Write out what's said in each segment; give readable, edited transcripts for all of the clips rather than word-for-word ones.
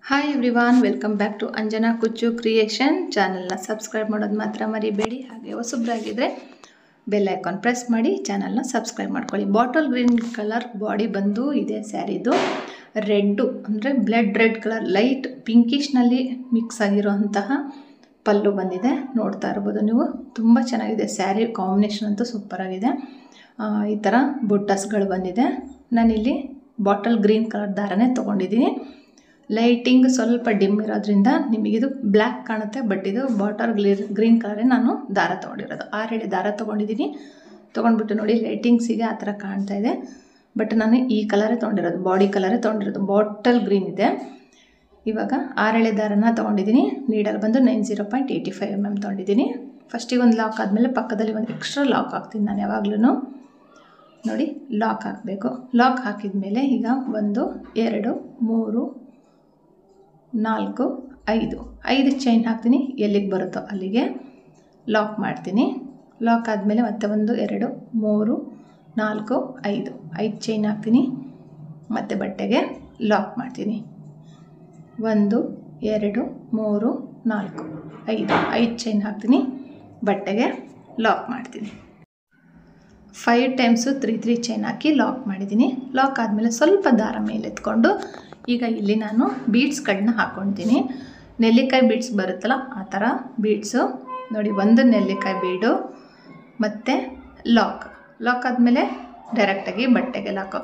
Hi everyone, welcome back to Anjana Kuchchu creation. ಚಾನಲ್ನ subscribe ಮಾಡೋದು ಮಾತ್ರ ಮರಿಬೇಡಿ. ಹಾಗೆ ಹೊಸಬ್ರಾಗಿದ್ದರೆ ಬೆಲ್ ಐಕಾನ್ ಪ್ರೆಸ್ ಮಾಡಿ ಚಾನಲ್ನ ಸಬ್ಸ್ಕ್ರೈಬ್ ಮಾಡ್ಕೊಳ್ಳಿ. ಬಾಟಲ್ ಗ್ರೀನ್ ಕಲರ್ ಬಾಡಿ ಬಂದು ಇದೆ ಸ್ಯಾರಿದು. ರೆಡ್ಡು ಅಂದರೆ ಬ್ಲಡ್ ರೆಡ್ ಕಲರ್, ಲೈಟ್ ಪಿಂಕಿಶ್ನಲ್ಲಿ ಮಿಕ್ಸ್ ಆಗಿರೋಂತಹ ಪಲ್ಲು ಬಂದಿದೆ. ನೋಡ್ತಾ ಇರ್ಬೋದು ನೀವು, ತುಂಬ ಚೆನ್ನಾಗಿದೆ ಸ್ಯಾರಿ. ಕಾಂಬಿನೇಷನ್ ಅಂತೂ ಸೂಪರಾಗಿದೆ. ಈ ಥರ ಬುಟ್ಟಸ್ಗಳು ಬಂದಿದೆ. ನಾನಿಲ್ಲಿ ಬಾಟಲ್ ಗ್ರೀನ್ ಕಲರ್ ದಾರನೇ ತೊಗೊಂಡಿದ್ದೀನಿ. ಲೈಟಿಂಗ್ ಸ್ವಲ್ಪ ಡಿಮ್ ಇರೋದ್ರಿಂದ ನಿಮಗಿದು ಬ್ಲ್ಯಾಕ್ ಕಾಣುತ್ತೆ, ಬಟ್ ಇದು ಬಾಟಲ್ ಗ್ರೀನ್ ಕಲರೇ ನಾನು ದಾರ ತೊಗೊಂಡಿರೋದು. 6 ಎಳೆ ದಾರ ತೊಗೊಂಡಿದ್ದೀನಿ. ತೊಗೊಂಡ್ಬಿಟ್ಟು ನೋಡಿ, ಲೈಟಿಂಗ್ಸಿಗೆ ಆ ಥರ ಕಾಣ್ತಾ ಇದೆ, ಬಟ್ ನಾನು ಈ ಕಲರೇ ತೊಗೊಂಡಿರೋದು, ಬಾಡಿ ಕಲರೇ ತೊಗೊಂಡಿರೋದು. ಬಾಟಲ್ ಗ್ರೀನ್ ಇದೆ. ಇವಾಗ 6 ಎಳೆ ದಾರನ ತೊಗೊಂಡಿದ್ದೀನಿ. ನೀಡಲ್ ಬಂದು 90.85 mm ತೊಗೊಂಡಿದ್ದೀನಿ. ಫಸ್ಟಿಗೆ ಒಂದು ಲಾಕ್ ಆದಮೇಲೆ ಪಕ್ಕದಲ್ಲಿ ಒಂದು ಎಕ್ಸ್ಟ್ರಾ ಲಾಕ್ ಹಾಕ್ತೀನಿ ನಾನು ಯಾವಾಗಲೂ. ನೋಡಿ, ಲಾಕ್ ಹಾಕಬೇಕು. ಲಾಕ್ ಹಾಕಿದ ಮೇಲೆ ಈಗ 1 2 3 4 5 ಚೈನ್ ಹಾಕ್ತೀನಿ. ಎಲ್ಲಿಗೆ ಬರುತ್ತೋ ಅಲ್ಲಿಗೆ ಲಾಕ್ ಮಾಡ್ತೀನಿ. ಲಾಕ್ ಆದಮೇಲೆ ಮತ್ತೆ 1 2 3 4 5 ಚೈನ್ ಹಾಕ್ತೀನಿ. ಮತ್ತು ಬಟ್ಟೆಗೆ ಲಾಕ್ ಮಾಡ್ತೀನಿ. 1 2 3 4 5 ಚೈನ್ ಹಾಕ್ತೀನಿ. ಬಟ್ಟೆಗೆ ಲಾಕ್ ಮಾಡ್ತೀನಿ. 5 ಟೈಮ್ಸು 3 ಚೈನ್ ಹಾಕಿ ಲಾಕ್ ಮಾಡಿದ್ದೀನಿ. ಲಾಕ್ ಆದಮೇಲೆ ಸ್ವಲ್ಪ ದಾರ ಮೇಲೆ ಎತ್ಕೊಂಡು ಈಗ ಇಲ್ಲಿ ನಾನು ಬೀಡ್ಸ್ಗಳನ್ನ ಹಾಕ್ಕೊಳ್ತೀನಿ. ನೆಲ್ಲಿಕಾಯಿ ಬೀಡ್ಸ್ ಬರುತ್ತಲ್ಲ, ಆ ಥರ ಬೀಡ್ಸು ನೋಡಿ. 1 ನೆಲ್ಲಿಕಾಯಿ ಬೀಡು ಮತ್ತು ಲಾಕ್ ಆದಮೇಲೆ ಡೈರೆಕ್ಟಾಗಿ ಬಟ್ಟೆಗೆ ಲಾಕು.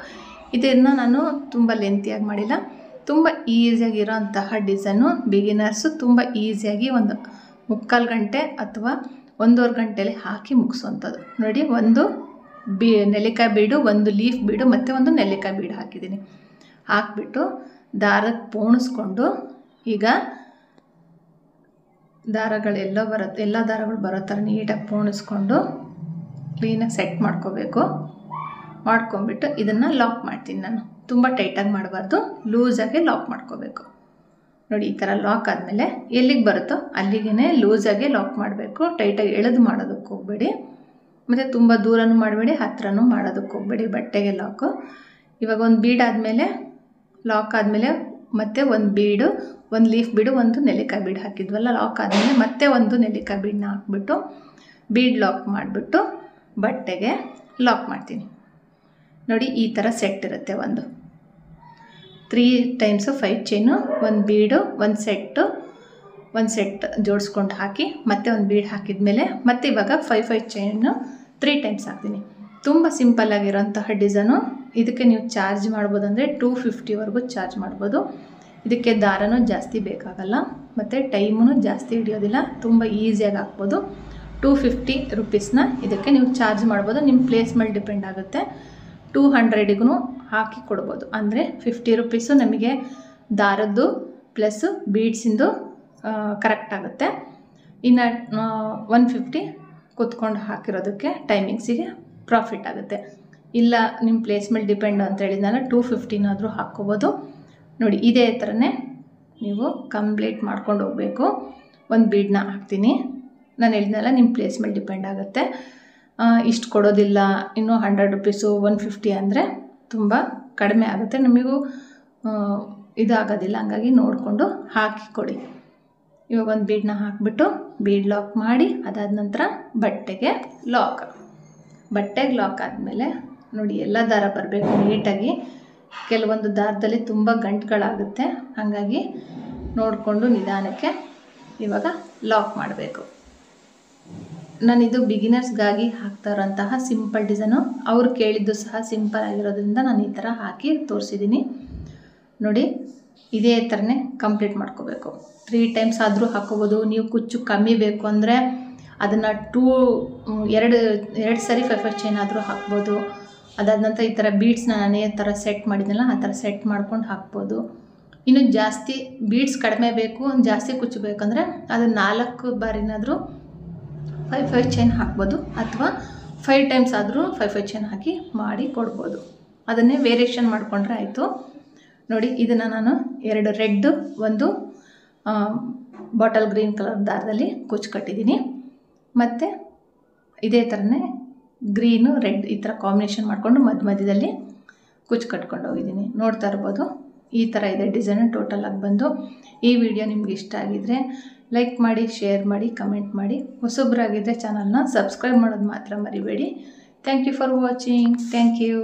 ಇದನ್ನು ನಾನು ತುಂಬ ಲೆಂತಿಯಾಗಿ ಮಾಡಿಲ್ಲ, ತುಂಬ ಈಸಿಯಾಗಿರೋ ಅಂತಹ ಡಿಸೈನು. ಬಿಗಿನರ್ಸು ತುಂಬ ಈಸಿಯಾಗಿ ಒಂದು 3/4 ಗಂಟೆ ಅಥವಾ 1.5 ಗಂಟೆಯಲ್ಲಿ ಹಾಕಿ ಮುಗಿಸೋವಂಥದ್ದು. ನೋಡಿ, 1 ನೆಲ್ಲಿಕಾಯಿ ಬೀಡು, 1 ಲೀಫ್ ಬೀಡು ಮತ್ತು 1 ನೆಲ್ಲಿಕಾಯಿ ಬೀಡು ಹಾಕಿದ್ದೀನಿ. ಹಾಕಿಬಿಟ್ಟು ದಾರಕ್ಕೆ ಪೋಣಿಸ್ಕೊಂಡು ಈಗ ದಾರಗಳೆಲ್ಲ ಬರುತ್ತೆ, ಎಲ್ಲ ದಾರಗಳು ಬರೋ ಥರ ನೀಟಾಗಿ ಪೋಣಿಸ್ಕೊಂಡು ಕ್ಲೀನಾಗಿ ಸೆಟ್ ಮಾಡ್ಕೋಬೇಕು. ಮಾಡ್ಕೊಂಬಿಟ್ಟು ಇದನ್ನು ಲಾಕ್ ಮಾಡ್ತೀನಿ ನಾನು. ತುಂಬ ಟೈಟಾಗಿ ಮಾಡಬಾರ್ದು, ಲೂಸಾಗೆ ಲಾಕ್ ಮಾಡ್ಕೋಬೇಕು. ನೋಡಿ, ಈ ಥರ ಲಾಕ್ ಆದಮೇಲೆ ಎಲ್ಲಿಗೆ ಬರುತ್ತೋ ಅಲ್ಲಿಗೆ ಲೂಸಾಗೆ ಲಾಕ್ ಮಾಡಬೇಕು. ಟೈಟಾಗಿ ಎಳೆದು ಮಾಡೋದಕ್ಕೆ ಹೋಗಬೇಡಿ, ಮತ್ತು ತುಂಬ ದೂರನೂ ಮಾಡಬೇಡಿ, ಹತ್ರನೂ ಮಾಡೋದಕ್ಕೆ ಹೋಗಬೇಡಿ ಬಟ್ಟೆಗೆ ಲಾಕು. ಇವಾಗ 1 ಬೀಡ್ ಆದಮೇಲೆ ಲಾಕ್ ಆದಮೇಲೆ ಮತ್ತೆ 1 ಬೀಡು, 1 ಲೀಫ್ ಬೀಡು, 1 ನೆಲ್ಲಿಕಾಯಿ ಬೀಡು ಹಾಕಿದ್ವಲ್ಲ. ಲಾಕ್ ಆದಮೇಲೆ ಮತ್ತೆ 1 ನೆಲ್ಲಿಕಾಯಿ ಬೀಡನ್ನ ಹಾಕ್ಬಿಟ್ಟು ಬೀಡ್ ಲಾಕ್ ಮಾಡಿಬಿಟ್ಟು ಬಟ್ಟೆಗೆ ಲಾಕ್ ಮಾಡ್ತೀನಿ. ನೋಡಿ, ಈ ಥರ ಸೆಟ್ ಇರುತ್ತೆ. 3 ಟೈಮ್ಸು 5 ಚೈನು, 1 ಬೀಡು, 1 ಸೆಟ್ ಜೋಡಿಸ್ಕೊಂಡು ಹಾಕಿ ಮತ್ತೆ 1 ಬೀಡ್ ಹಾಕಿದ ಮೇಲೆ ಮತ್ತೆ ಇವಾಗ 5 ಚೈನು 3 ಟೈಮ್ಸ್ ಹಾಕ್ತೀನಿ. ತುಂಬ ಸಿಂಪಲ್ಲಾಗಿರೋಂತಹ ಡಿಸೈನು. ಇದಕ್ಕೆ ನೀವು ಚಾರ್ಜ್ ಮಾಡ್ಬೋದು, ಅಂದರೆ 250ವರೆಗೂ ಚಾರ್ಜ್ ಮಾಡ್ಬೋದು. ಇದಕ್ಕೆ ದಾರನೂ ಜಾಸ್ತಿ ಬೇಕಾಗಲ್ಲ ಮತ್ತು ಟೈಮೂ ಜಾಸ್ತಿ ಹಿಡಿಯೋದಿಲ್ಲ, ತುಂಬ ಈಸಿಯಾಗಿ ಹಾಕ್ಬೋದು. 250 ರುಪೀಸ್ನ ಇದಕ್ಕೆ ನೀವು ಚಾರ್ಜ್ ಮಾಡ್ಬೋದು. ನಿಮ್ಮ ಪ್ಲೇಸ್ ಮೇಲೆ ಡಿಪೆಂಡ್ ಆಗುತ್ತೆ. 200ಗೂ ಹಾಕಿ ಕೊಡ್ಬೋದು. ಅಂದರೆ 50 ರುಪೀಸು ನಮಗೆ ದಾರದ್ದು ಪ್ಲಸ್ಸು ಬೀಡ್ಸಿಂದು ಕರೆಕ್ಟ್ ಆಗುತ್ತೆ. ಇನ್ನು 150 ಕೂತ್ಕೊಂಡು ಹಾಕಿರೋದಕ್ಕೆ ಟೈಮಿಂಗ್ಸಿಗೆ ಪ್ರಾಫಿಟ್ ಆಗುತ್ತೆ. ಇಲ್ಲ, ನಿಮ್ಮ ಪ್ಲೇಸ್ ಮೇಲೆ ಡಿಪೆಂಡ್ ಅಂತ ಹೇಳಿದ್ನಲ್ಲ, 250ನಾದರೂ ಹಾಕ್ಕೋಬೋದು. ನೋಡಿ, ಇದೇ ಥರನೇ ನೀವು ಕಂಪ್ಲೀಟ್ ಮಾಡ್ಕೊಂಡು ಹೋಗಬೇಕು. 1 ಬೀಡನ್ನ ಹಾಕ್ತೀನಿ. ನಾನು ಹೇಳಿದ್ನಲ್ಲ, ನಿಮ್ಮ ಪ್ಲೇಸ್ ಮೇಲೆ ಡಿಪೆಂಡ್ ಆಗುತ್ತೆ. ಇಷ್ಟು ಕೊಡೋದಿಲ್ಲ, ಇನ್ನೂ 100 ರುಪೀಸು 150 ಅಂದರೆ ತುಂಬ ಕಡಿಮೆ ಆಗುತ್ತೆ, ನಮಗೂ ಇದಾಗೋದಿಲ್ಲ. ಹಂಗಾಗಿ ನೋಡಿಕೊಂಡು ಹಾಕಿ ಕೊಡಿ. ಇವಾಗ 1 ಬೀಡನ್ನ ಹಾಕಿಬಿಟ್ಟು ಬೀಡ್ ಲಾಕ್ ಮಾಡಿ, ಅದಾದ ನಂತರ ಬಟ್ಟೆಗೆ ಲಾಕ್ ಆದಮೇಲೆ ನೋಡಿ, ಎಲ್ಲ ದಾರ ಬರಬೇಕು ನೀಟಾಗಿ. ಕೆಲವೊಂದು ದಾರದಲ್ಲಿ ತುಂಬ ಗಂಟುಗಳಾಗುತ್ತೆ, ಹಾಗಾಗಿ ನೋಡಿಕೊಂಡು ನಿಧಾನಕ್ಕೆ ಇವಾಗ ಲಾಕ್ ಮಾಡಬೇಕು. ನಾನಿದು ಬಿಗಿನರ್ಸ್ಗಾಗಿ ಹಾಕ್ತಾ ಇರೋಂತಹ ಸಿಂಪಲ್ ಡಿಸೈನು. ಅವ್ರು ಕೇಳಿದ್ದು ಸಹ ಸಿಂಪಲ್ ಆಗಿರೋದ್ರಿಂದ ನಾನು ಈ ಥರ ಹಾಕಿ ತೋರಿಸಿದ್ದೀನಿ. ನೋಡಿ, ಇದೇ ಥರನೇ ಕಂಪ್ಲೀಟ್ ಮಾಡ್ಕೋಬೇಕು. 3 ಟೈಮ್ಸ್ ಆದರೂ ಹಾಕೋಬೋದು. ನೀವು ಕುಚ್ಚು ಕಮ್ಮಿ ಬೇಕು ಅಂದರೆ ಅದನ್ನು 2 ಸರಿ 5 ಚೈನ್ ಆದರೂ ಹಾಕ್ಬೋದು. ಅದಾದ ನಂತರ ಈ ಥರ ಬೀಡ್ಸ್ನ ನಾನೇ ಥರ ಸೆಟ್ ಮಾಡಿದ್ನಲ್ಲ, ಆ ಥರ ಸೆಟ್ ಮಾಡ್ಕೊಂಡು ಹಾಕ್ಬೋದು. ಇನ್ನು ಜಾಸ್ತಿ ಬೀಡ್ಸ್ ಕಡಿಮೆ ಬೇಕು, ಜಾಸ್ತಿ ಕುಚ್ಚು ಬೇಕಂದರೆ ಅದು 4 ಬಾರಿನಾದರೂ 5 ಚೈನ್ ಹಾಕ್ಬೋದು, ಅಥವಾ 5 ಟೈಮ್ಸ್ ಆದರೂ 5 ಚೈನ್ ಹಾಕಿ ಮಾಡಿ ಕೊಡ್ಬೋದು. ಅದನ್ನೇ ವೇರಿಯೇಷನ್ ಮಾಡಿಕೊಂಡ್ರೆ ಆಯಿತು. ನೋಡಿ, ಇದನ್ನು ನಾನು 2 ರೆಡ್, 1 ಬಾಟಲ್ ಗ್ರೀನ್ ಕಲರ್ ದಾರದಲ್ಲಿ ಕುಚ್ಚು ಕಟ್ಟಿದ್ದೀನಿ. ಮತ್ತು ಇದೇ ಥರನೇ ಗ್ರೀನು ರೆಡ್ ಈ ಥರ ಕಾಂಬಿನೇಷನ್ ಮಾಡಿಕೊಂಡು ಮಧ್ಯದಲ್ಲಿ ಕುಚ್ಚು ಕಟ್ಕೊಂಡು ಹೋಗಿದ್ದೀನಿ. ನೋಡ್ತಾ ಇರ್ಬೋದು, ಈ ಥರ ಇದೆ ಡಿಸೈನ್ ಟೋಟಲ್ ಆಗಿ ಬಂದು. ಈ ವಿಡಿಯೋ ನಿಮ್ಗೆ ಇಷ್ಟ ಆಗಿದ್ರೆ ಲೈಕ್ ಮಾಡಿ, ಶೇರ್ ಮಾಡಿ, ಕಮೆಂಟ್ ಮಾಡಿ. ಹೊಸಬ್ರಾಗಿದ್ದರೆ ಚಾನಲ್ನ ಸಬ್ಸ್ಕ್ರೈಬ್ ಮಾಡೋದು ಮಾತ್ರ ಮರಿಬೇಡಿ. Thank you for watching. Thank you.